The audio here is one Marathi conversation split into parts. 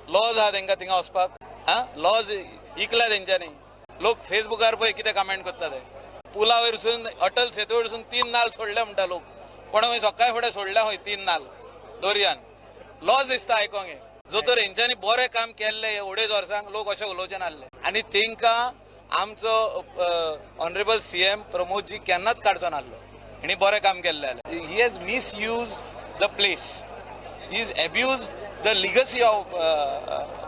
लॉज आहा तांकां थिंगा वचपाक लॉज इकला तेंच्यांनी लोक फेसबुकार पळय कितें कमेंट करता ते पुला वयरसून अटल सेतू वयरसून 3 नाल सोडले म्हणटा लोक पण हांवें सकाळी फुडें सोडल्या खंय 3 नाल दर्यान लॉज दिसता आयकोंक जो तर हेंच्यांनी बरें काम केल्लें हे अडेज वर्सांक लोक अशें उलोवचे नासले आनी तेंकां आमचो ऑनरेबल सीएम प्रमोदजी केन्नाच काडचो नासलो हेणी बरें काम केल्लें जाल्यार he has misused the place he is abused the legacy of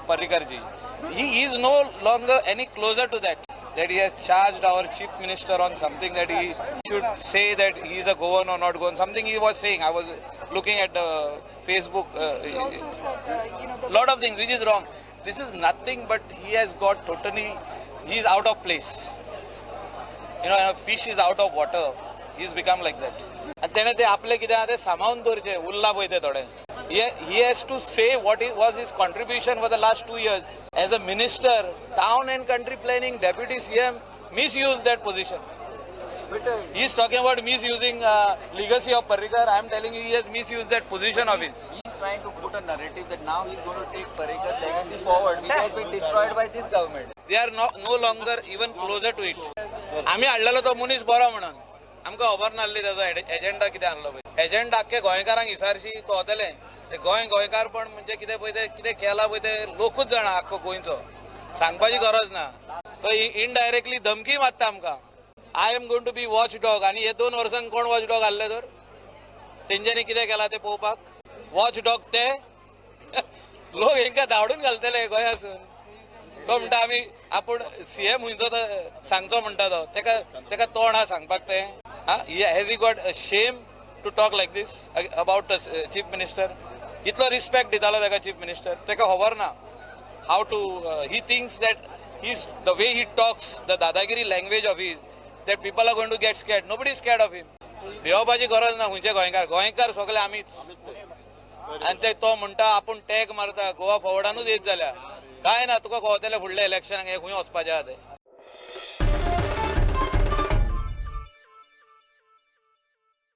पर्रीकरजी he is no longer any closer to that he has charged our chief minister on something that he should say that he is a governor or not governor, something he was saying. I was looking at Facebook. He also said, lot of things which is wrong. This is nothing but he has got totally, he is out of place. A fish is out of water. He's become like that. And तेणे ते आपले कितें आहा ते सांबाळून दवरचे उरला पळय ते थोडे he has to say what was his contribution for the last 2 years as a minister. Town and country planning deputy CM misused that position. But he is talking about misusing legacy of Parrikar. I am telling you he has misused that position of his. He is trying to put a narrative that now he is going to take Parrikar legacy forward, which has been destroyed by this government. They are no longer even closer to it. आम्ही हाडलेलो तो मनीस बरो म्हणून आमकां खबर नासली ताजो एजेंडा कितें आहलो पळय एजेंडा आख्खे गोंयकारांक हिसारशी कळतलें ते गोंयकारपण म्हणजे कितें पळय ते कितें केलां पळय ते लोकूच जाणा आख्खो गोंयचो सांगपाची गरज ना तो इनडायरेक्टली धमकी मारता आमकां I am going to be watch dog आनी हे 2 वर्सांक कोण वॉच डॉग आहले तर तेंच्यांनी कितें केलां ते पळोवपाक वॉच डॉग ते लोक हेंकां धांवडून घालतले गोंयासून तो म्हणटा आमी आपूण सीएम हुंयचो सांगचो म्हणटा तो तेका तोंड आहा सांगपाक ते has he got shame to talk like this about chief minister इतलो रिस्पेक्ट दितालो तेका चीफ मिनिस्टर तेका खबर ना how to he thinks that his the way he talks the dadagiri language of his that people are going to get scared nobody scared of him भिवपाची गरज ना खंयचे गोंयकार सगळे आमीच आनी ते तो म्हणटा आपूण टॅग मारता गोवा फॉवर्डानूच येत जाल्यार काय ना तुका कळतलें फुडल्या इलेक्शनाक हे खंय वचपाचें आहा तें